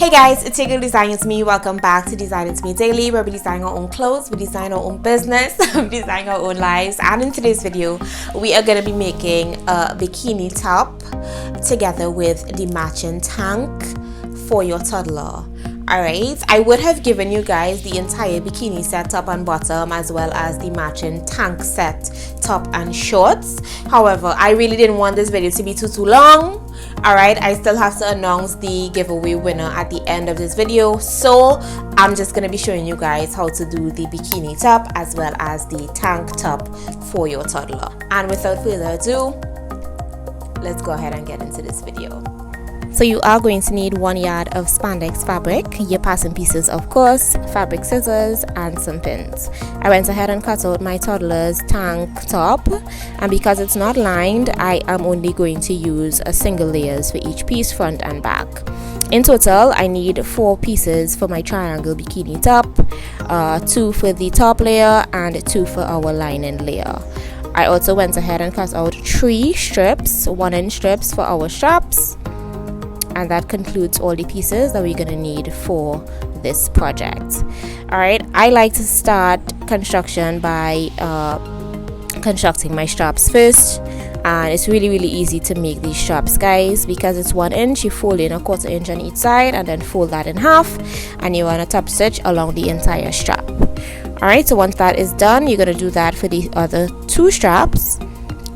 Hey guys, it's your girl Design It's Me. Welcome back to Design It's Me Daily, where we design our own clothes, we design our own business, we design our own lives. And in today's video, we are going to be making a bikini top together with the matching tank for your toddler. Alright, I would have given you guys the entire bikini set top and bottom, as well as the matching tank set top and shorts. However, I really didn't want this video to be too long. Alright, I still have to announce the giveaway winner at the end of this video, so I'm just going to be showing you guys how to do the bikini top as well as the tank top for your toddler. And without further ado, let's go ahead and get into this video. So you are going to need 1 yard of spandex fabric, your passing pieces of course, fabric scissors, and some pins. I went ahead and cut out my toddler's tank top, and because it's not lined, I am only going to use a single layers for each piece, front and back. In total, I need 4 pieces for my triangle bikini top, 2 for the top layer and 2 for our lining layer. I also went ahead and cut out 3 strips, 1-inch strips for our straps. And that concludes all the pieces that we're going to need for this project. Alright, I like to start construction by constructing my straps first, and it's really easy to make these straps, guys, because it's 1 inch. You fold in 1/4 inch on each side and then fold that in half, and you want to top stitch along the entire strap. Alright, so once that is done, you're going to do that for the other 2 straps,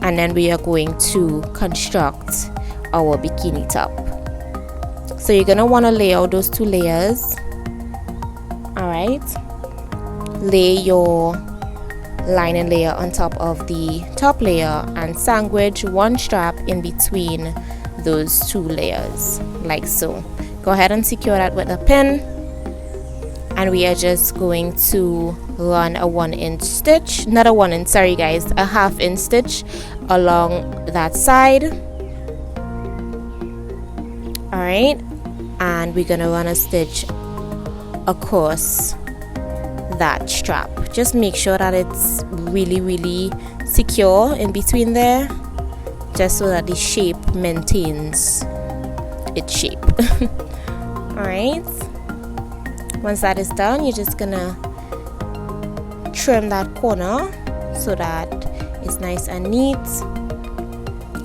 and then we are going to construct our bikini top. So you're going to want to lay out those 2 layers. Alright, lay your lining layer on top of the top layer and sandwich 1 strap in between those 2 layers, like so. Go ahead and secure that with a pin, and we are just going to run a 1-inch stitch, not a 1-inch, sorry guys, a 1/2-inch stitch along that side. Alright, and we're gonna run a stitch across that strap. Just make sure that it's really secure in between there, just so that the shape maintains its shape. Alright, once that is done, you're just gonna trim that corner so that it's nice and neat,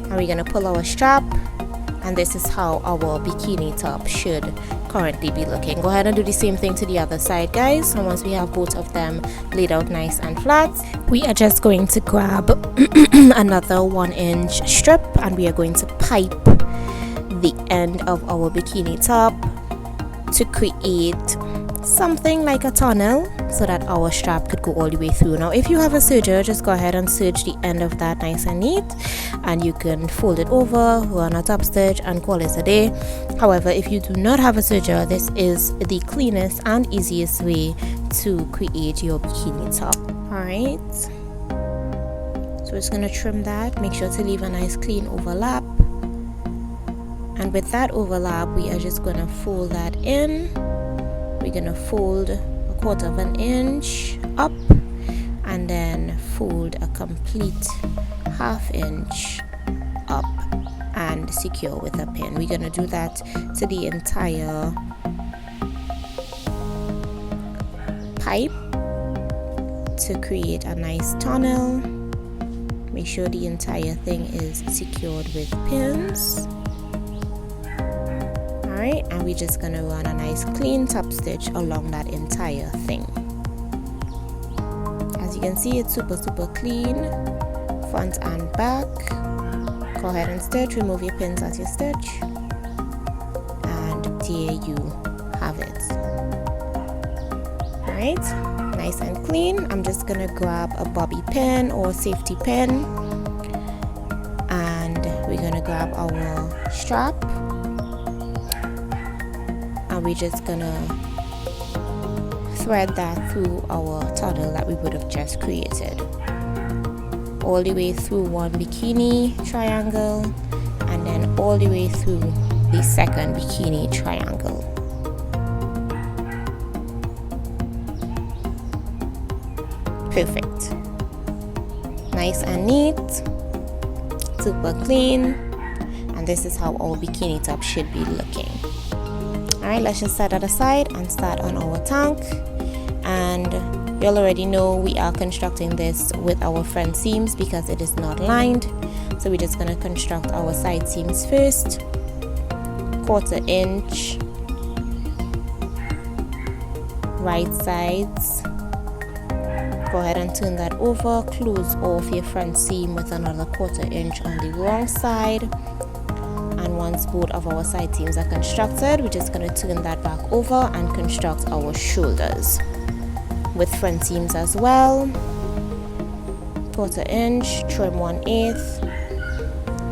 and we're gonna pull our strap. And this is how our bikini top should currently be looking. Go ahead and do the same thing to the other side, guys. And once we have both of them laid out nice and flat, we are just going to grab another 1-inch strip, and we are going to pipe the end of our bikini top to create something like a tunnel so that our strap could go all the way through. Now if you have a serger, just go ahead and serge the end of that nice and neat, and you can fold it over, run a top stitch, and call it a day. However, if you do not have a serger, this is the cleanest and easiest way to create your bikini top. Alright, so we're just going to trim that. Make sure to leave a nice clean overlap, and with that overlap we are just going to fold that in. We're going to fold 1/4 inch up, and then fold a complete 1/2 inch up and secure with a pin. We're going to do that to the entire pipe to create a nice tunnel. Make sure the entire thing is secured with pins. Alright, and we're just gonna run a nice clean top stitch along that entire thing. As you can see, it's super clean, front and back. Go ahead and stitch, remove your pins as you stitch, and there you have it. Alright, nice and clean. I'm just gonna grab a bobby pin or safety pin, and we're gonna grab our strap, and we're just gonna thread that through our tunnel that we would have just created, all the way through one bikini triangle, and then all the way through the second bikini triangle. Perfect, nice and neat, super clean, and this is how our bikini top should be looking. Alright, let's just set that aside and start on our tank. And you'll already know we are constructing this with our front seams because it is not lined. So we're just going to construct our side seams first. 1/4 inch right sides. Go ahead and turn that over, close off your front seam with another 1/4 inch on the wrong side. And once both of our side seams are constructed, we're just going to turn that back over and construct our shoulders with front seams as well. 1/4 inch, trim 1/8,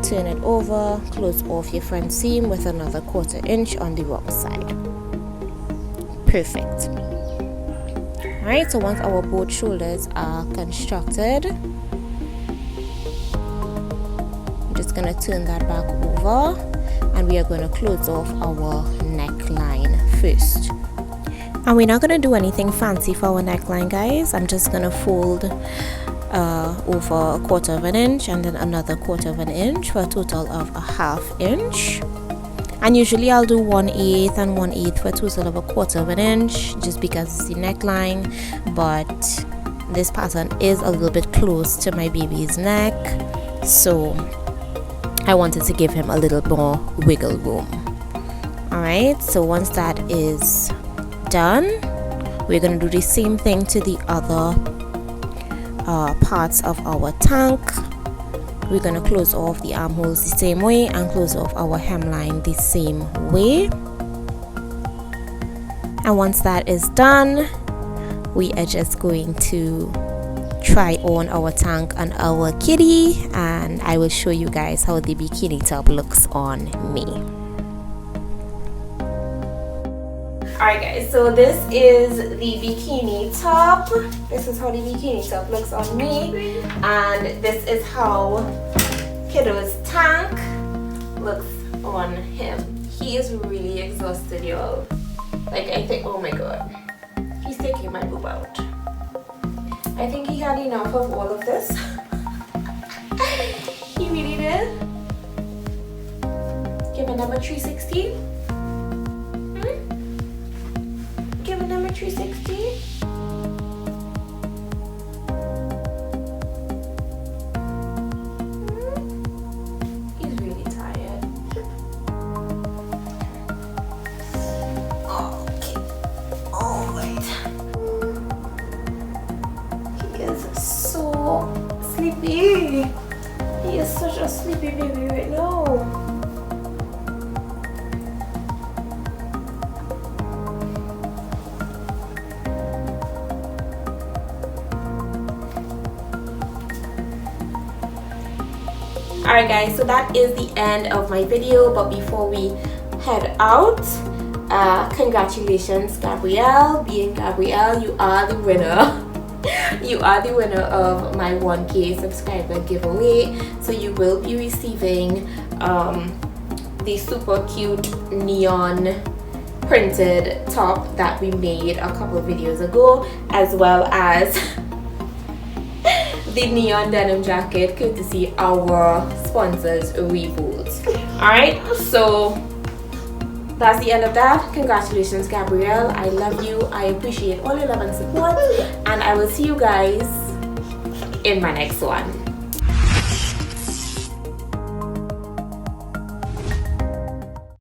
turn it over, close off your front seam with another 1/4 inch on the wrong side. Perfect. Alright, so once our both shoulders are constructed, I'm just going to turn that back over and we are going to close off our neckline first. And we're not going to do anything fancy for our neckline, guys. I'm just going to fold over 1/4 inch and then another 1/4 inch for a total of a 1/2 inch. And usually I'll do 1/8 and 1/8 for a total of a 1/4 inch just because it's the neckline, but this pattern is a little bit close to my baby's neck, so I wanted to give him a little more wiggle room. Alright, so once that is done, we're going to do the same thing to the other parts of our tank. We're going to close off the armholes the same way and close off our hemline the same way. And once that is done, we are just going to try on our tank on our kitty, and I will show you guys how the bikini top looks on me. Alright guys, so this is the bikini top. This is how the bikini top looks on me, and this is how Kiddo's tank looks on him. He is really exhausted, y'all. Like, I think, oh my god, he's taking my boob out. I think he had enough of all of this. He really did. Give a number 360. Give a number 360. He's really tired. Okay. Alright. He is so sleepy. He is such a sleepy baby right now. Alright guys, so that is the end of my video, but before we head out, congratulations Gabrielle. Being Gabrielle, you are the winner. You are the winner of my 1K subscriber giveaway. So you will be receiving the super cute neon printed top that we made a couple of videos ago, as well as the neon denim jacket courtesy our sponsors Revolt. Alright, so that's the end of that. Congratulations Gabrielle, I love you, I appreciate all your love and support, and I will see you guys in my next one.